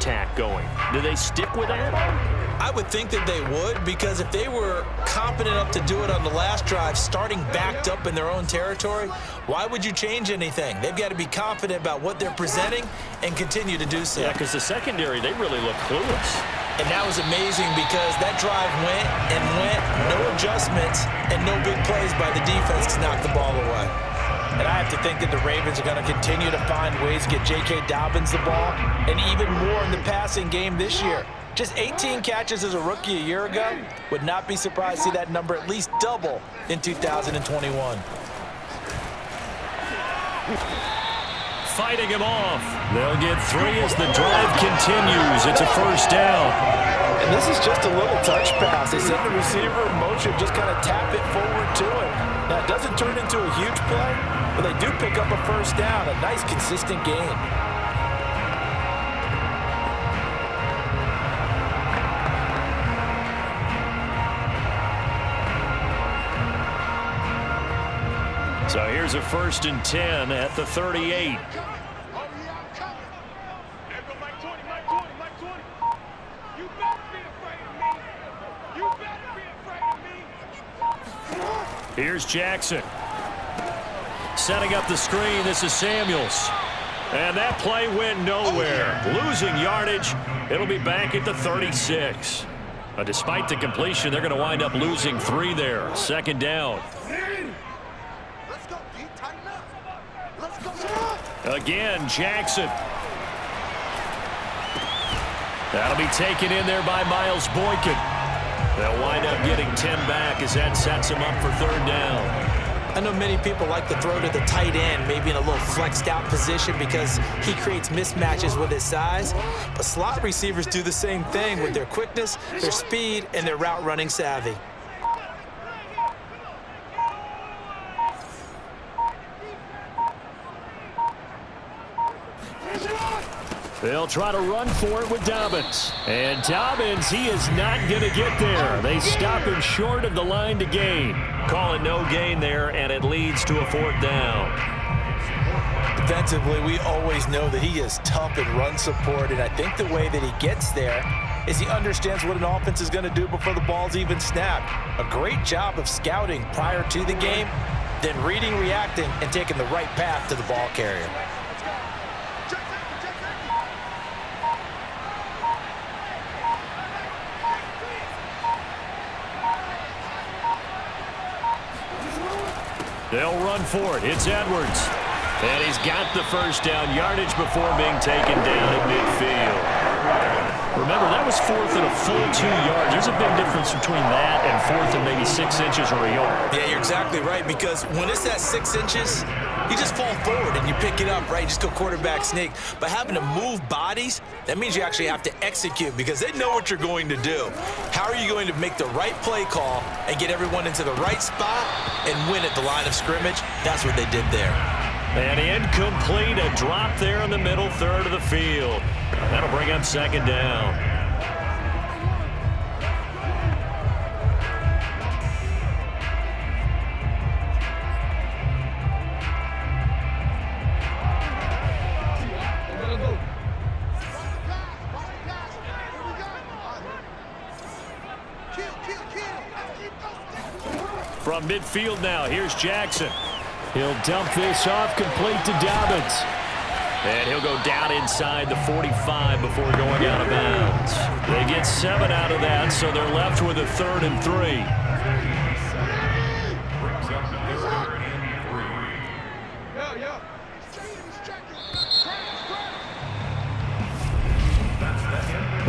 attack going. Do they stick with that? I would think that they would, because if they were confident enough to do it on the last drive, starting backed up in their own territory, why would you change anything? They've got to be confident about what they're presenting and continue to do so. Yeah, because the secondary, they really look clueless. And that was amazing because that drive went and went, no adjustments, and no big plays by the defense to knock the ball away. And I have to think that the Ravens are going to continue to find ways to get J.K. Dobbins the ball, and even more in the passing game this year. Just 18 catches as a rookie a year ago. Would not be surprised to see that number at least double in 2021. Fighting him off. They'll get 3 as the drive continues. It's a first down. And this is just a little touch pass. They send the receiver in motion, just kind of tap it forward to him. Now, it doesn't turn into a huge play, but they do pick up a first down. A nice, consistent game. So here's a 1st and 10 at the 38. Here's Jackson. Setting up the screen, this is Samuels. And that play went nowhere. Losing yardage, it'll be back at the 36. Despite the completion, they're going to wind up losing 3 there. 2nd down. Again, Jackson. That'll be taken in there by Miles Boykin. They'll wind up getting 10 back as that sets him up for 3rd down. I know many people like to throw to the tight end, maybe in a little flexed out position because he creates mismatches with his size. But slot receivers do the same thing with their quickness, their speed, and their route running savvy. They'll try to run for it with Dobbins. And Dobbins, he is not going to get there. They stop him short of the line to gain. Call it no gain there, and it leads to a 4th down. Defensively, we always know that he is tough in run support, and I think the way that he gets there is he understands what an offense is going to do before the ball's even snapped. A great job of scouting prior to the game, then reading, reacting, and taking the right path to the ball carrier. They'll run for it. It's Edwards. And he's got the first down yardage before being taken down at midfield. Remember, that was 4th and a full 2 yards. There's a big difference between that and 4th and maybe 6 inches or a yard. Yeah, you're exactly right, because when it's at 6 inches, you just fall forward and you pick it up, right? Just go quarterback sneak. But having to move bodies, that means you actually have to execute because they know what you're going to do. How are you going to make the right play call and get everyone into the right spot and win at the line of scrimmage? That's what they did there. And incomplete, a drop there in the middle third of the field. That'll bring up 2nd down. From midfield now, here's Jackson. He'll dump this off, complete to Dobbins. And he'll go down inside the 45 before going out of bounds. They get 7 out of that, so they're left with a 3rd and 3.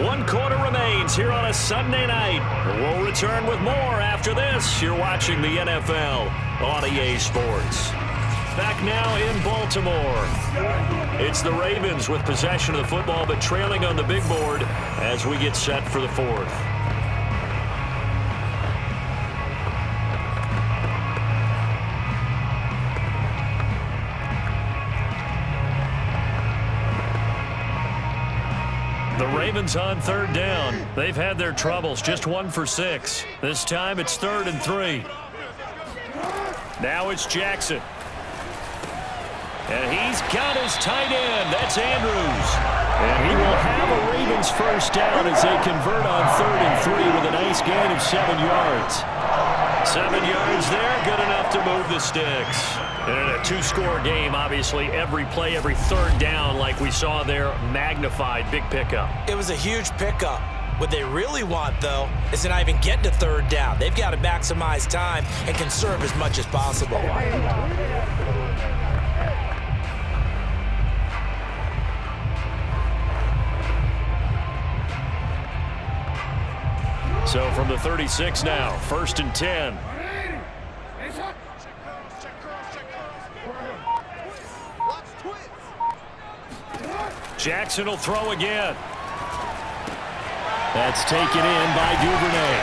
One quarter remains here on a Sunday night. We'll return with more after this. You're watching the NFL on EA Sports. Back now in Baltimore. It's the Ravens with possession of the football, but trailing on the big board as we get set for the 4th. The Ravens on 3rd down. They've had their troubles, just 1 for 6. This time it's 3rd and 3. Now it's Jackson. And he's got his tight end. That's Andrews. And he will have a Ravens Lions first down as they convert on 3rd and 3 with a nice gain of 7 yards. 7 yards there, good enough to move the sticks. And in a two-score game, obviously, every play, every third down, like we saw there, magnified. Big pickup. It was a huge pickup. What they really want, though, is to not even get to 3rd down. They've got to maximize time and conserve as much as possible. So from the 36 now, 1st and 10. Jackson will throw again. That's taken in by Duvernay.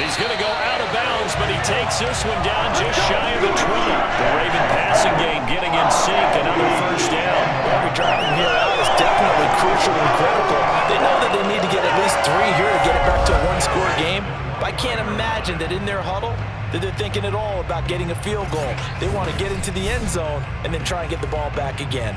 He's going to go out of bounds, but he takes this one down just shy of the 20. The Raven passing game getting in sync, another first down. Every drive from here out is definitely crucial and critical. They know that they need to get at least 3 here to get it back to a one-score game. But I can't imagine that in their huddle that they're thinking at all about getting a field goal. They want to get into the end zone and then try and get the ball back again.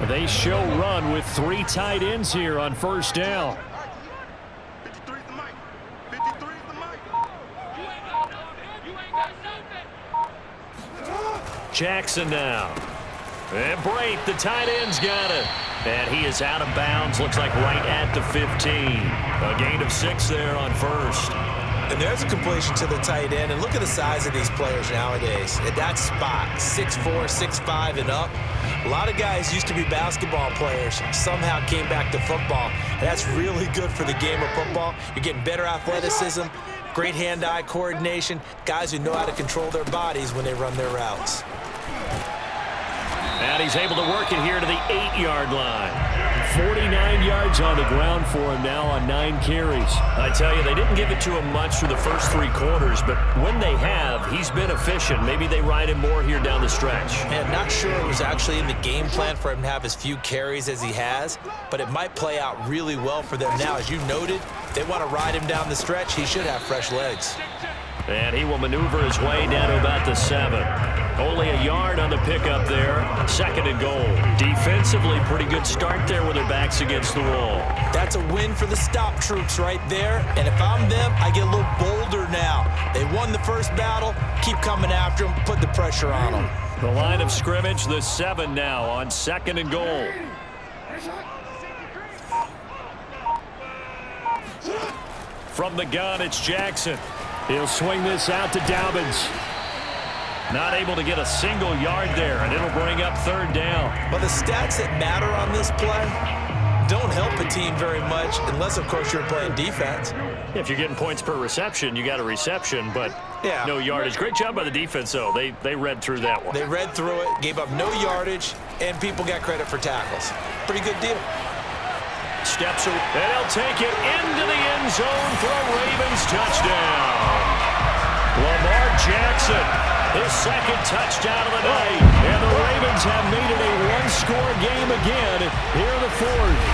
They show run with 3 tight ends here on first down. Jackson now. And Brate, the tight end's got it. And he is out of bounds, looks like right at the 15. A gain of 6 there on first. And there's a completion to the tight end. And look at the size of these players nowadays. At that spot, 6'4", 6'5", and up. A lot of guys used to be basketball players, somehow came back to football. And that's really good for the game of football. You're getting better athleticism, great hand-eye coordination, guys who know how to control their bodies when they run their routes. And he's able to work it here to the 8-yard line. 49 yards on the ground for him now on 9 carries. I tell you, they didn't give it to him much through the first 3 quarters, but when they have, he's been efficient. Maybe they ride him more here down the stretch. And not sure it was actually in the game plan for him to have as few carries as he has, but it might play out really well for them now. As you noted, they want to ride him down the stretch. He should have fresh legs. And he will maneuver his way down to about the 7. Only a yard on the pickup there. 2nd and goal. Defensively, pretty good start there with their backs against the wall. That's a win for the stop troops right there. And if I'm them, I get a little bolder now. They won the first battle. Keep coming after them. Put the pressure on them. The line of scrimmage, the 7 now on 2nd and goal. From the gun, it's Jackson. He'll swing this out to Dobbins. Not able to get a single yard there, and it'll bring up 3rd down. But the stats that matter on this play don't help a team very much unless, of course, you're playing defense. If you're getting points per reception, you got a reception, but no yardage. Great job by the defense, though. They read through that one. They read through it, gave up no yardage, and people got credit for tackles. Pretty good deal. Steps away, and he'll take it into the end zone for a Ravens touchdown. Lamar Jackson, his 2nd touchdown of the night. And the Ravens have made it a one-score game again here in the 4th.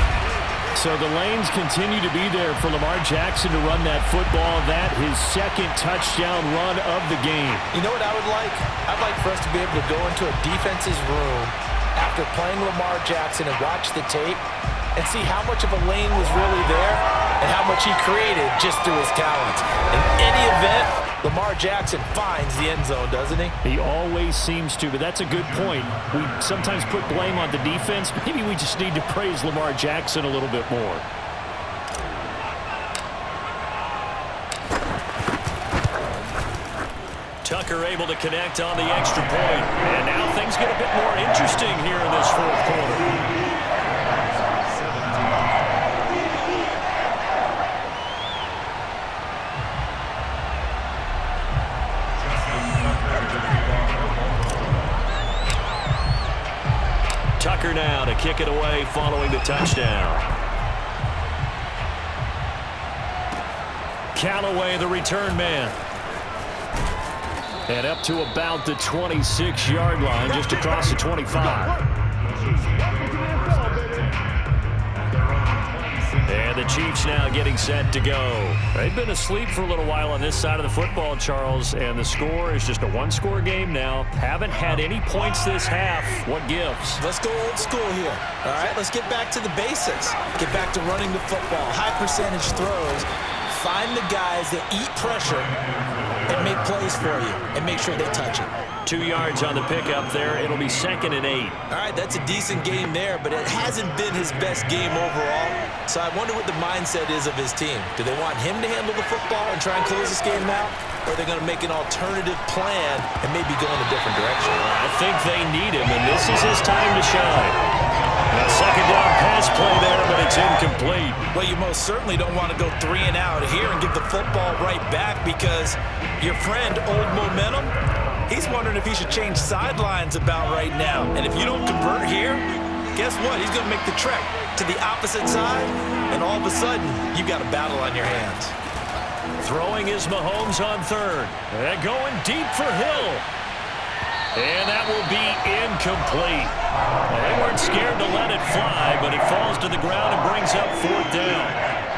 So the lanes continue to be there for Lamar Jackson to run that football. That his 2nd touchdown run of the game. You know what I would like? I'd like for us to be able to go into a defense's room after playing Lamar Jackson and watch the tape and see how much of a lane was really there and how much he created just through his talents. In any event, Lamar Jackson finds the end zone, doesn't he? He always seems to, but that's a good point. We sometimes put blame on the defense. Maybe we just need to praise Lamar Jackson a little bit more. Tucker able to connect on the extra point. And now things get a bit more interesting here in this 4th quarter. Tucker now to kick it away following the touchdown. Callaway, the return man. And up to about the 26-yard line, just across the 25. And And the Chiefs now getting set to go. They've been asleep for a little while on this side of the football, Charles, and the score is just a one-score game now. Haven't had any points this half. What gives? Let's go old school here. All right, let's get back to the basics. Get back to running the football, high percentage throws. Find the guys that eat pressure and make plays for you and make sure they touch it. 2 yards on the pickup there. It'll be 2nd and 8. All right, that's a decent game there, but it hasn't been his best game overall. So I wonder what the mindset is of his team. Do they want him to handle the football and try and close this game out? Or are they going to make an alternative plan and maybe go in a different direction? I think they need him, and this is his time to shine. A 2nd down pass play there, but it's incomplete. Well, you most certainly don't want to go 3 and out here and give the football right back because your friend, Old Momentum, he's wondering if he should change sidelines about right now. And if you don't convert here, guess what? He's going to make the trek to the opposite side, and all of a sudden, you've got a battle on your hands. Throwing is Mahomes on 3rd. And going deep for Hill. And that will be incomplete. Well, they weren't scared to let it fly, but it falls to the ground and brings up 4th down.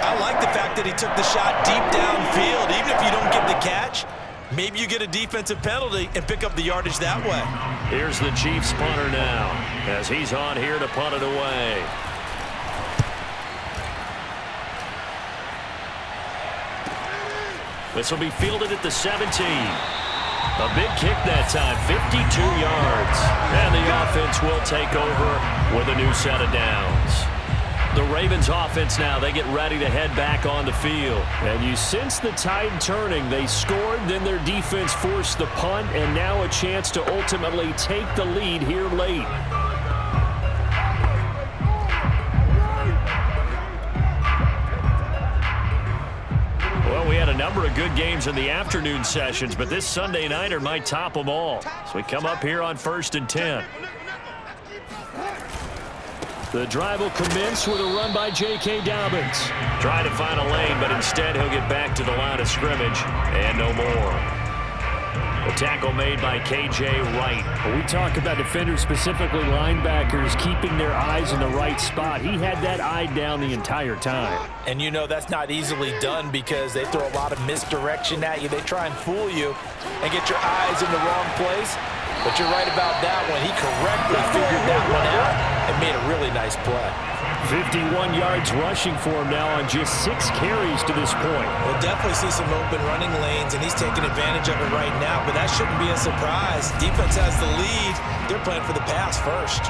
I like the fact that he took the shot deep downfield. Even if you don't get the catch, maybe you get a defensive penalty and pick up the yardage that way. Here's the Chiefs punter now as he's on here to punt it away. This will be fielded at the 17. A big kick that time, 52 yards. And the offense will take over with a new set of downs. The Ravens offense now, they get ready to head back on the field. And you sense the tide turning. They scored, then their defense forced the punt, and now a chance to ultimately take the lead here late. Well, we had a number of good games in the afternoon sessions, but this Sunday nighter might top them all. So we come up here on 1st and 10. The drive will commence with a run by J.K. Dobbins. Trying to find a lane, but instead he'll get back to the line of scrimmage and no more. The tackle made by K.J. Wright. When we talk about defenders, specifically linebackers, keeping their eyes in the right spot. He had that eye down the entire time. And you know that's not easily done because they throw a lot of misdirection at you. They try and fool you and get your eyes in the wrong place. But you're right about that one. He correctly figured that one out and made a really nice play. 51 yards rushing for him now on just 6 carries to this point. We'll definitely see some open running lanes, and he's taking advantage of it right now, but that shouldn't be a surprise. Defense has the lead. They're playing for the pass first.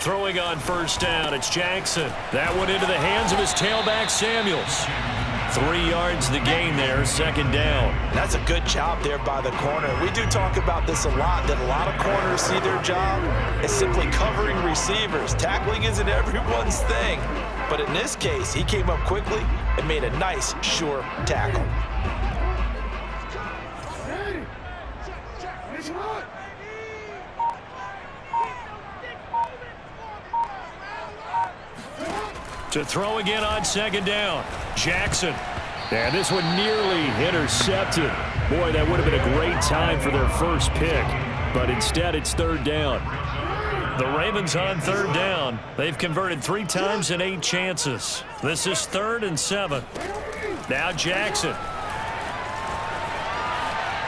Throwing on 1st down, it's Jackson. That one into the hands of his tailback, Samuels. 3 yards the gain there, 2nd down. That's a good job there by the corner. We do talk about this a lot, that a lot of corners see their job as simply covering receivers. Tackling isn't everyone's thing. But in this case, he came up quickly and made a nice, sure tackle. To throw again on 2nd down, Jackson. And this one nearly intercepted. Boy, that would have been a great time for their first pick. But instead, it's 3rd down. The Ravens on 3rd down. They've converted 3 times in 8 chances. This is 3rd and 7. Now Jackson.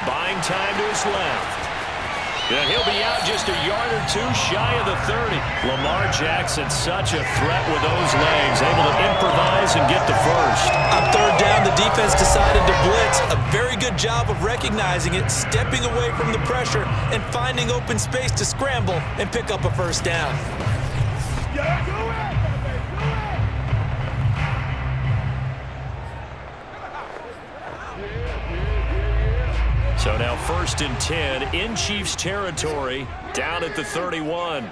Buying time to his left. And he'll be out just a yard or 2 shy of the 30. Lamar Jackson, such a threat with those legs, able to improvise and get the first. On 3rd down, the defense decided to blitz. A very good job of recognizing it, stepping away from the pressure, and finding open space to scramble and pick up a 1st down. So now 1st and 10 in Chiefs territory, down at the 31.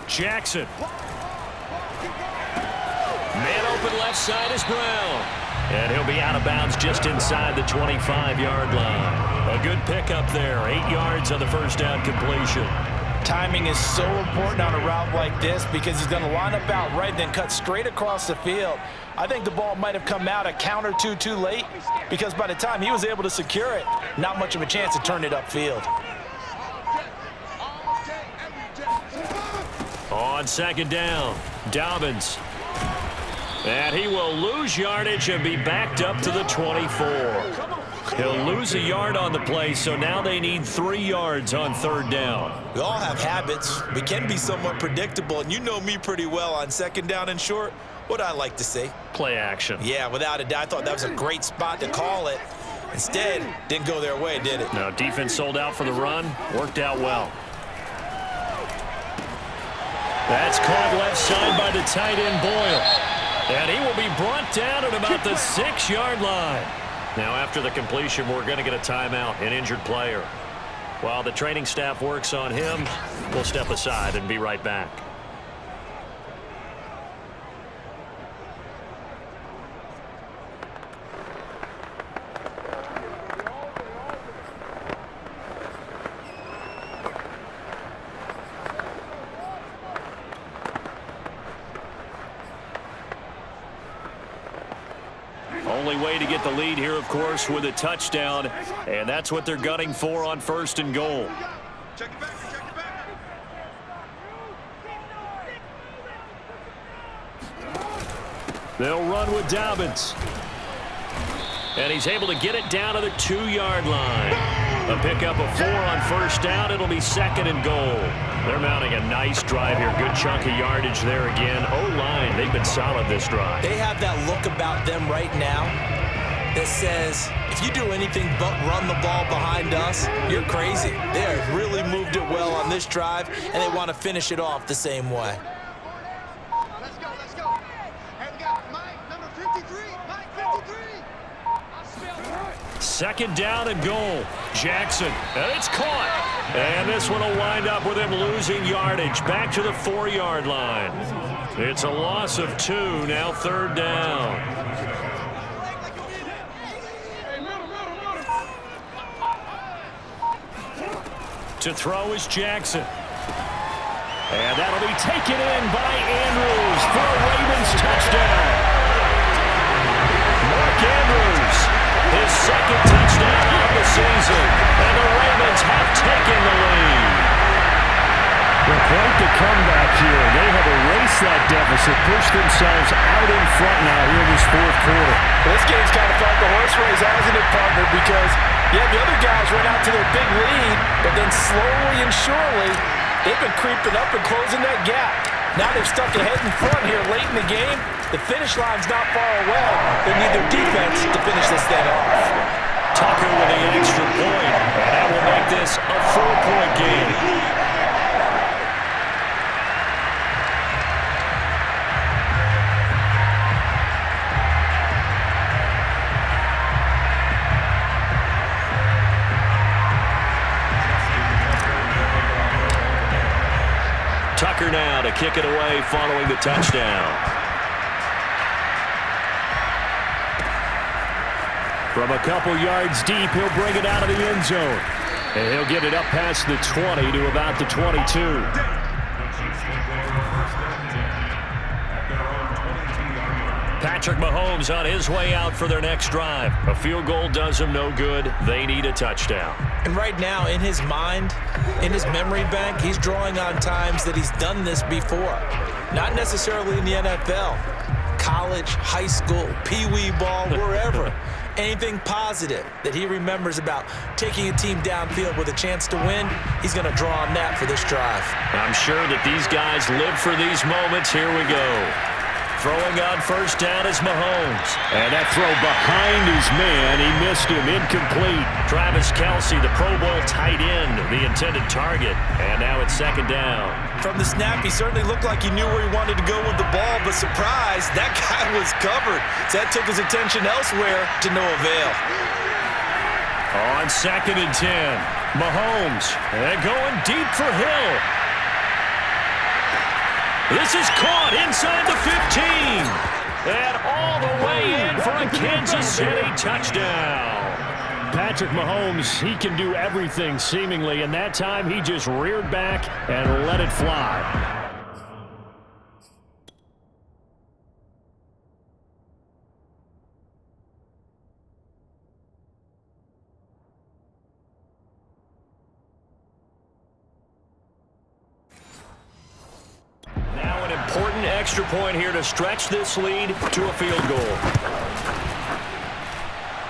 Jackson. Man open left side is Brown. And he'll be out of bounds just inside the 25-yard line. A good pickup there. 8 yards on the first down completion. Timing is so important on a route like this because he's going to line up out right, then cut straight across the field. I think the ball might have come out a count or two too late because by the time he was able to secure it, not much of a chance to turn it upfield. On second down, Dobbins. And he will lose yardage and be backed up to the 24. He'll lose a yard on the play, so now they need 3 yards on third down. We all have habits. We can be somewhat predictable, and you know me pretty well on second down and short. What I like to say? Play action. Yeah, without a doubt. I thought that was a great spot to call it. Instead, didn't go their way, did it? No, defense sold out for the run. Worked out well. That's caught left side by the tight end, Boyle. And he will be brought down at about the 6-yard line. Now, after the completion, we're going to get a timeout, an injured player. While the training staff works on him, we'll step aside and be right back. Only way to get the lead here, of course, with a touchdown, and that's what they're gunning for on first and goal. Check it back, check it back. They'll run with Dobbins. And he's able to get it down to the 2-yard line. A pickup of 4 on first down. It'll be second and goal. They're mounting a nice drive here. Good chunk of yardage there again. O-line, they've been solid this drive. They have that look about them right now that says, if you do anything but run the ball behind us, you're crazy. They have really moved it well on this drive, and they want to finish it off the same way. Let's go, let's go. Hey, we got Mike, number 53. Mike, 53. Second down and goal. Jackson, and it's caught. And this one will wind up with him losing yardage back to the 4-yard line. It's a loss of 2, now third down. To throw is Jackson. And that'll be taken in by Andrews for a Ravens touchdown. Mark Andrews, his second touchdown of the season. And the Ravens have taken the lead. Well, quite the comeback here. They have erased that deficit, pushed themselves out in front now here in this fourth quarter. This game's kind of felt the horse race, hasn't it, partner? Because, yeah, the other guys run out to their big lead, but then slowly and surely, they've been creeping up and closing that gap. Now they've stuck ahead in front here late in the game. The finish line's not far away. They need their defense to finish this thing off. Tucker with the extra point, and that will make this a 4-point game. Tucker now to kick it away following the touchdown. From a couple yards deep, he'll bring it out of the end zone. And he'll get it up past the 20 to about the 22. Patrick Mahomes on his way out for their next drive. A field goal does him no good. They need a touchdown. And right now, in his mind, in his memory bank, he's drawing on times that he's done this before. Not necessarily in the NFL. College, high school, pee-wee ball, wherever. Anything positive that he remembers about taking a team downfield with a chance to win, he's going to draw on that for this drive. I'm sure that these guys live for these moments. Here we go. Throwing on first down is Mahomes. And that throw behind his man, he missed him, incomplete. Travis Kelce, the Pro Bowl tight end, the intended target. And now it's second down. From the snap, he certainly looked like he knew where he wanted to go with the ball, but surprise, that guy was covered. So that took his attention elsewhere to no avail. On second and 10, Mahomes, and going deep for Hill. This is caught inside the 15. And all the way in for a Kansas City touchdown. Patrick Mahomes, he can do everything seemingly, and that time he just reared back and let it fly. Now an important extra point here to stretch this lead to a field goal.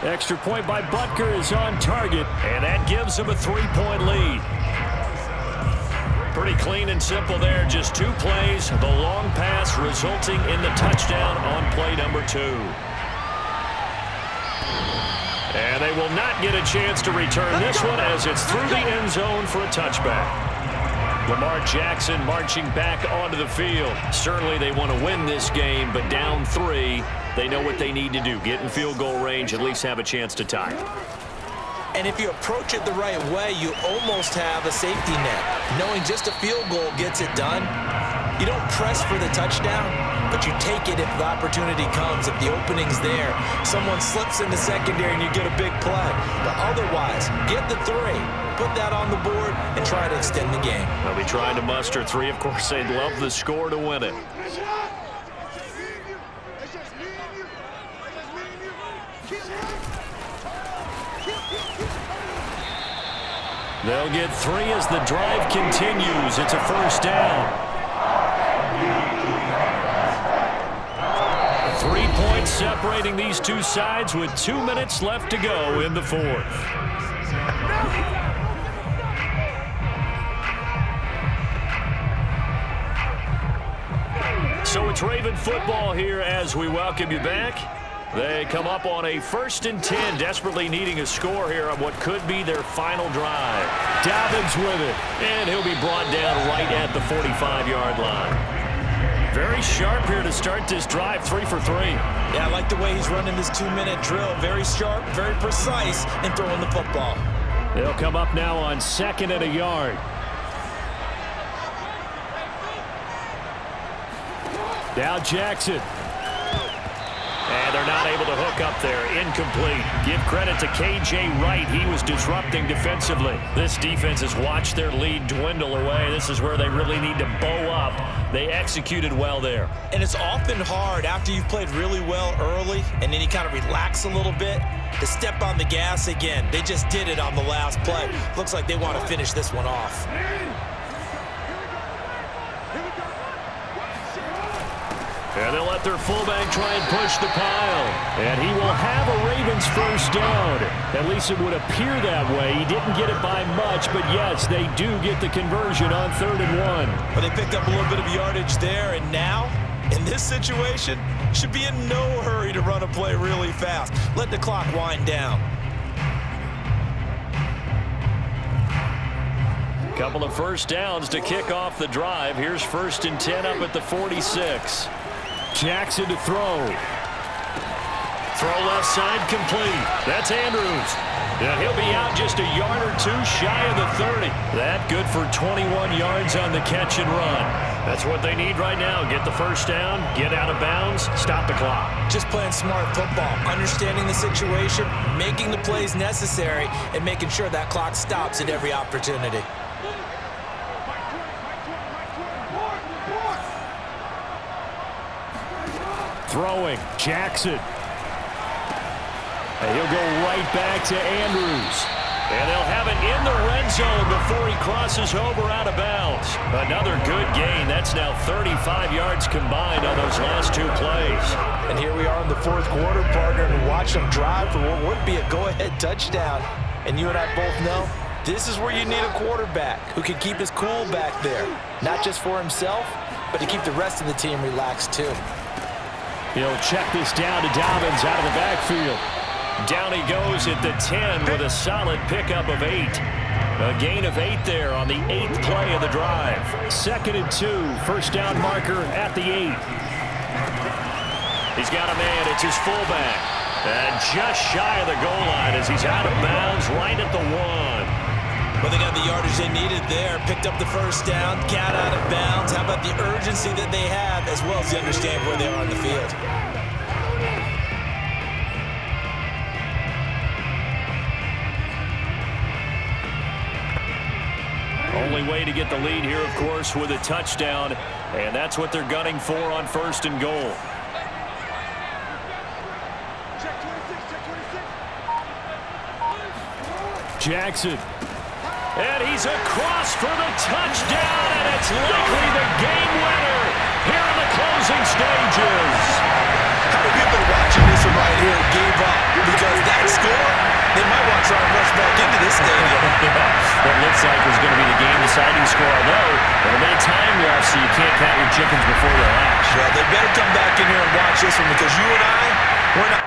Extra point by Butker is on target, and that gives him a 3-point lead. Pretty clean and simple there. Just 2 plays. The long pass resulting in the touchdown on play number 2. And they will not get a chance to return this one as it's through the end zone for a touchback. Lamar Jackson marching back onto the field. Certainly they want to win this game, but down 3, they know what they need to do. Get in field goal range, at least have a chance to tie. And if you approach it the right way, you almost have a safety net. Knowing just a field goal gets it done. You don't press for the touchdown, but you take it if the opportunity comes. If the opening's there, someone slips in the secondary and you get a big play. But otherwise, get the 3. Put that on the board and try to extend the game. They'll be trying to muster 3. Of course, they'd love the score to win it. They'll get 3 as the drive continues. It's a first down. 3 points separating these two sides with 2 minutes left to go in the 4th. So it's Raven football here as we welcome you back. They come up on a 1st and 10, desperately needing a score here on what could be their final drive. Dobbins with it, and he'll be brought down right at the 45-yard line. Very sharp here to start this drive, 3 for 3. Yeah, I like the way he's running this 2-minute drill. Very sharp, very precise in throwing the football. They'll come up now on 2nd and a yard. Now Jackson. And they're not able to hook up there. Incomplete. Give credit to K.J. Wright. He was disrupting defensively. This defense has watched their lead dwindle away. This is where they really need to bow up. They executed well there. And it's often hard after you've played really well early and then you kind of relax a little bit to step on the gas again. They just did it on the last play. Looks like they want to finish this one off. And they'll let their fullback try and push the pile. And he will have a Ravens first down. At least it would appear that way. He didn't get it by much, but yes, they do get the conversion on 3rd and 1. But they picked up a little bit of yardage there, and now, in this situation, should be in no hurry to run a play really fast. Let the clock wind down. Couple of first downs to kick off the drive. Here's 1st and 10 up at the 46. Jackson to throw. Throw left side complete. That's Andrews. And he'll be out just a yard or 2 shy of the 30. That good for 21 yards on the catch and run. That's what they need right now. Get the first down, get out of bounds, stop the clock. Just playing smart football, understanding the situation, making the plays necessary, and making sure that clock stops at every opportunity. Throwing, Jackson. And he'll go right back to Andrews. And they'll have it in the red zone before he crosses over out of bounds. Another good gain. That's now 35 yards combined on those last 2 plays. And here we are in the 4th quarter, partner, and watch them drive for what would be a go-ahead touchdown. And you and I both know this is where you need a quarterback who can keep his cool back there. Not just for himself, but to keep the rest of the team relaxed too. He'll check this down to Dobbins out of the backfield. Down he goes at the 10 with a solid pickup of 8. A gain of 8 there on the 8th play of the drive. 2nd and 2, first down marker at the 8. He's got a man. It's his fullback. And just shy of the goal line as he's out of bounds right at the 1. Well, they got the yardage they needed there. Picked up the first down, got out of bounds. How about the urgency that they have, as well as they understand where they are on the field? Only way to get the lead here, of course, with a touchdown, and that's what they're gunning for on 1st and goal. Jackson. And he's across for the touchdown, and it's likely the game winner here in the closing stages. How many people are watching this one right here gave up? Because that score, they might want to try and rush back into this stadium. What looks like is going to be the game-deciding score, although there are many time left, so you can't count your chickens before they hatch. Well, they better come back in here and watch this one, because you and I, we're not.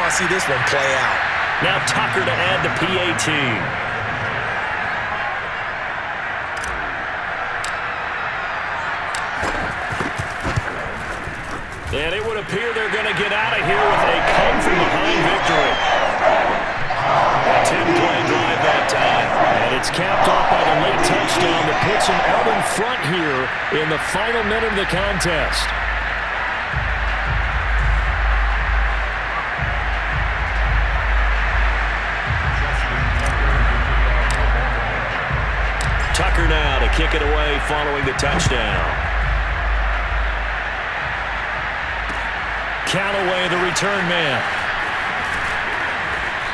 See this one play out. Now Tucker to add the PAT. And it would appear they're going to get out of here with a come-from-behind victory. A 10-play drive that time. And it's capped off by the late touchdown that puts them out in front here in the final minute of the contest. Tucker now to kick it away following the touchdown. Callaway, the return man.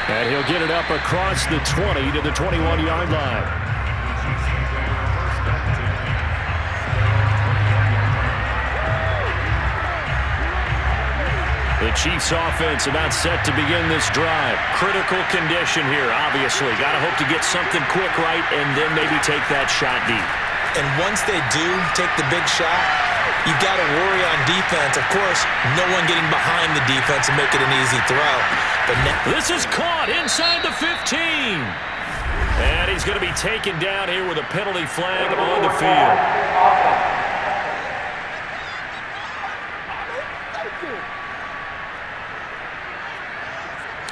And he'll get it up across the 20 to the 21-yard line. The Chiefs offense about set to begin this drive. Critical condition here, obviously. Got to hope to get something quick right and then maybe take that shot deep. And once they do take the big shot, you've got to worry on defense. Of course, no one getting behind the defense and make it an easy throw. But this is caught inside the 15. And he's going to be taken down here with a penalty flag on the field.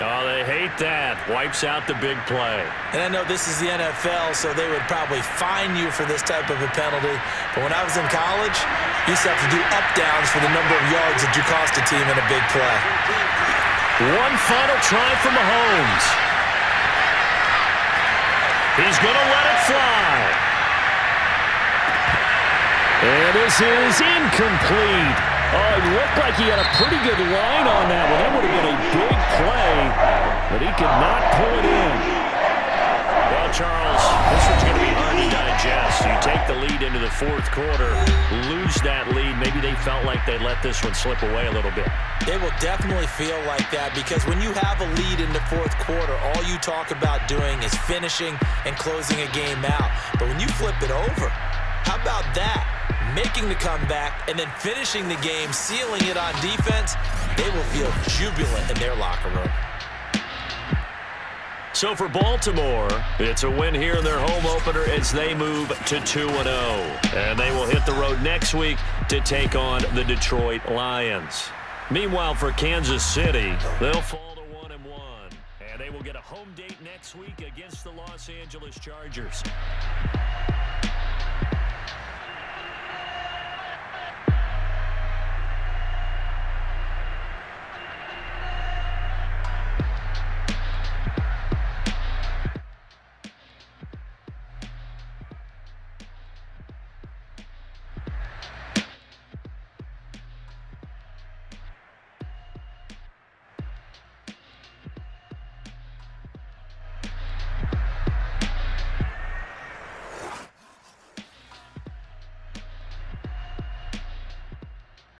Oh, they hate that. Wipes out the big play. And I know this is the NFL, so they would probably fine you for this type of a penalty. But when I was in college, you used to have to do up-downs for the number of yards that you cost a team in a big play. One final try from Mahomes. He's going to let it fly. And this is incomplete. Oh, it looked like he had a pretty good line on that one. That would have been a big play, but he could not pull it in. Well, Charles, this one's going to be hard to digest. You take the lead into the fourth quarter, lose that lead. Maybe they felt like they let this one slip away a little bit. It will definitely feel like that because when you have a lead in the fourth quarter, all you talk about doing is finishing and closing a game out. But when you flip it over, how about that? Making the comeback and then finishing the game, sealing it on defense, they will feel jubilant in their locker room. So for Baltimore, it's a win here in their home opener as they move to 2-0. And they will hit the road next week to take on the Detroit Lions. Meanwhile, for Kansas City, they'll fall to 1-1. And they will get a home date next week against the Los Angeles Chargers.